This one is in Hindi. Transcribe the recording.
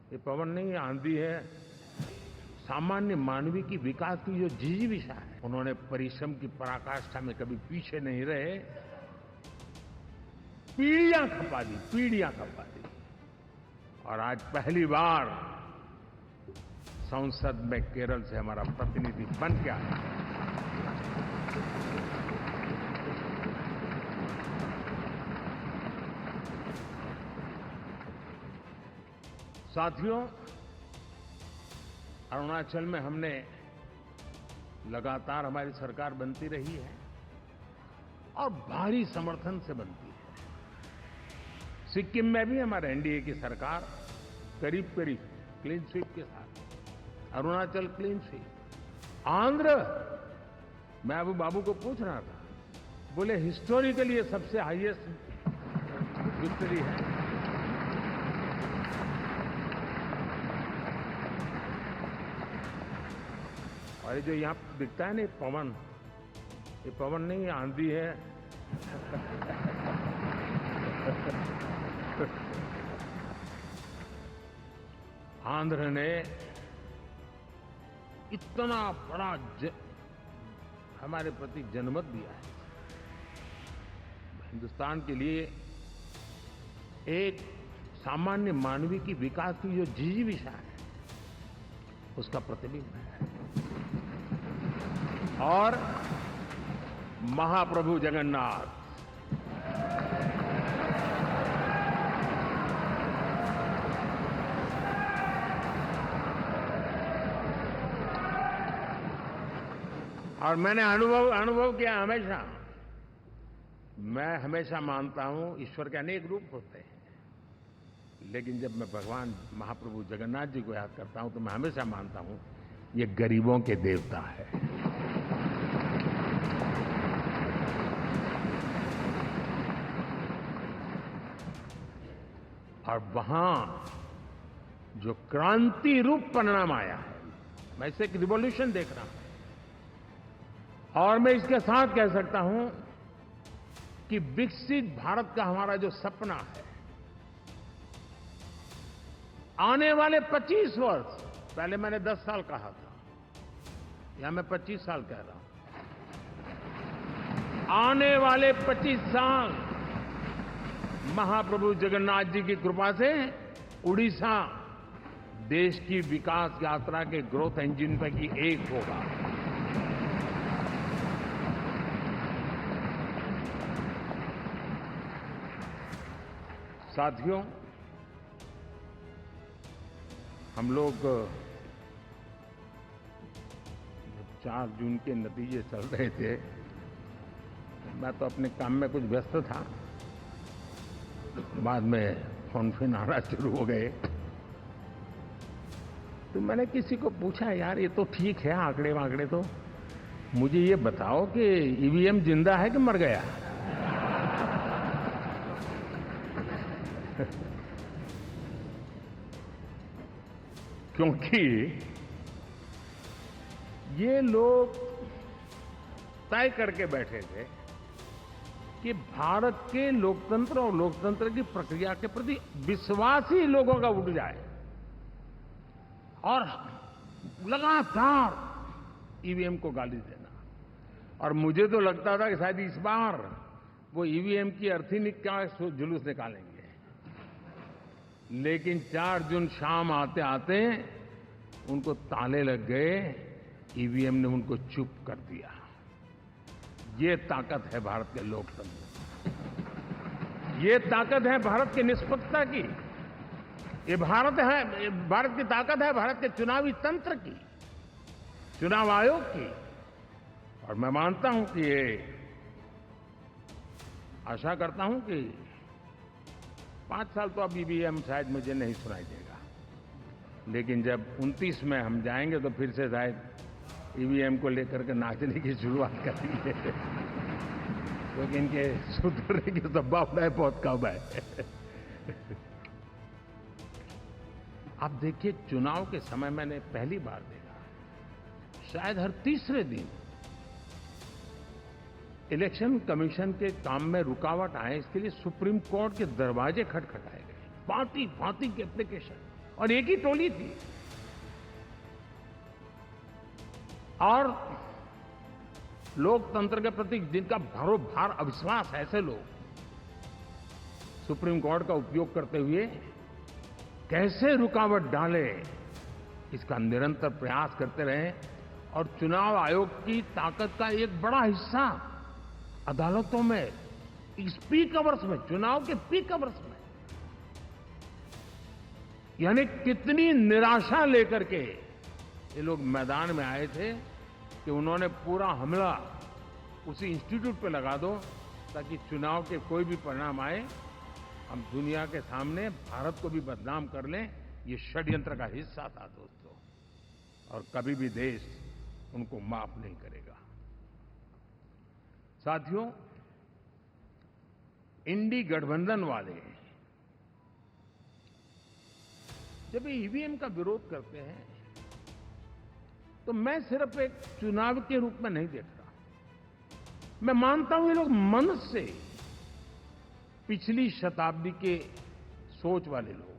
ये पवन नहीं, आंधी है। सामान्य मानवी की विकास की जो जिजीविषा है, उन्होंने परिश्रम की पराकाष्ठा में कभी पीछे नहीं रहे। पीढ़ियां खपा दी, पीढ़ियां खपा दी। और आज पहली बार संसद में केरल से हमारा प्रतिनिधि बन के आया। साथियों, अरुणाचल में हमने लगातार हमारी सरकार बनती रही है और भारी समर्थन से बनती है। सिक्किम में भी हमारे एनडीए की सरकार करीब करीब क्लीन स्वीप के साथ, अरुणाचल क्लीन स्वीप। आंध्र, मैं अबू बाबू को पूछ रहा था, बोले हिस्टोरिकली ये सबसे हाईएस्ट विक्ट्री है। और ये जो यहां दिखता है ना पवन, ये पवन नहीं, आंधी है। आंध्र ने इतना बड़ा हमारे प्रति जनमत दिया है। हिंदुस्तान के लिए एक सामान्य मानवी की विकास की जो जिजीविषा है, उसका प्रतिबिंब है। और महाप्रभु जगन्नाथ, और मैंने अनुभव किया हमेशा। मैं हमेशा मानता हूं ईश्वर के अनेक रूप होते हैं, लेकिन जब मैं भगवान महाप्रभु जगन्नाथ जी को याद करता हूं तो मैं हमेशा मानता हूं ये गरीबों के देवता है। और वहां जो क्रांति रूप परिणाम आया है, मैं इसे एक रिवॉल्यूशन देख रहा हूं। और मैं इसके साथ कह सकता हूं कि विकसित भारत का हमारा जो सपना है, आने वाले 25 वर्ष, पहले मैंने 10 साल कहा था, या मैं 25 साल कह रहा हूं। आने वाले 25 साल महाप्रभु जगन्नाथ जी की कृपा से उड़ीसा देश की विकास यात्रा के ग्रोथ इंजन पैकी एक होगा। साथियों, हम लोग 4 जून के नतीजे चल रहे थे, मैं तो अपने काम में कुछ व्यस्त था। बाद में फोन आना शुरू हो गए, तो मैंने किसी को पूछा, यार ये तो ठीक है आंकड़े वांकड़े, तो मुझे ये बताओ कि ईवीएम जिंदा है कि मर गया? क्योंकि ये लोग तय करके बैठे थे कि भारत के लोकतंत्र और लोकतंत्र की प्रक्रिया के प्रति विश्वास ही लोगों का उठ जाए, और लगातार ईवीएम को गाली देना। और मुझे तो लगता था कि शायद इस बार वो ईवीएम की अर्थी का जुलूस निकालेंगे, लेकिन 4 जून शाम आते आते उनको ताले लग गए, ईवीएम ने उनको चुप कर दिया। ये ताकत है भारत के लोकतंत्र, ये ताकत है भारत की निष्पक्षता की, ये भारत की ताकत है भारत के चुनावी तंत्र की, चुनाव आयोग की। और मैं मानता हूं कि ये, आशा करता हूं कि 5 साल तो अब ईवीएम शायद मुझे नहीं सुनाई देगा, लेकिन जब 29 में हम जाएंगे तो फिर से शायद ईवीएम को लेकर के नाचने की शुरुआत करेंगे, क्योंकि इनके सुधरने की संभावना बहुत कम है। आप देखिए, चुनाव के समय मैंने पहली बार देखा, शायद हर तीसरे दिन इलेक्शन कमीशन के काम में रुकावट आए, इसके लिए सुप्रीम कोर्ट के दरवाजे खटखटाए गए, भांति भांति के एप्लीकेशन। और एक ही टोली थी। और लोकतंत्र के प्रति जिनका भरोभार अविश्वास है, ऐसे लोग सुप्रीम कोर्ट का उपयोग करते हुए कैसे रुकावट डाले, इसका निरंतर प्रयास करते रहे। और चुनाव आयोग की ताकत का एक बड़ा हिस्सा अदालतों में, इस पीक अवर्स में, चुनाव के पीक अवर्स में, यानी कितनी निराशा लेकर के ये लोग मैदान में आए थे कि उन्होंने पूरा हमला उसी इंस्टीट्यूट पे लगा दो ताकि चुनाव के कोई भी परिणाम आए, हम दुनिया के सामने भारत को भी बदनाम कर लें। ये षड्यंत्र का हिस्सा था दोस्तों, और कभी भी देश उनको माफ नहीं करेगा। साथियों, इंडी गठबंधन वाले जब ईवीएम का विरोध करते हैं तो मैं सिर्फ एक चुनाव के रूप में नहीं देखता। मैं मानता हूं ये लोग मन से पिछली शताब्दी के सोच वाले लोग,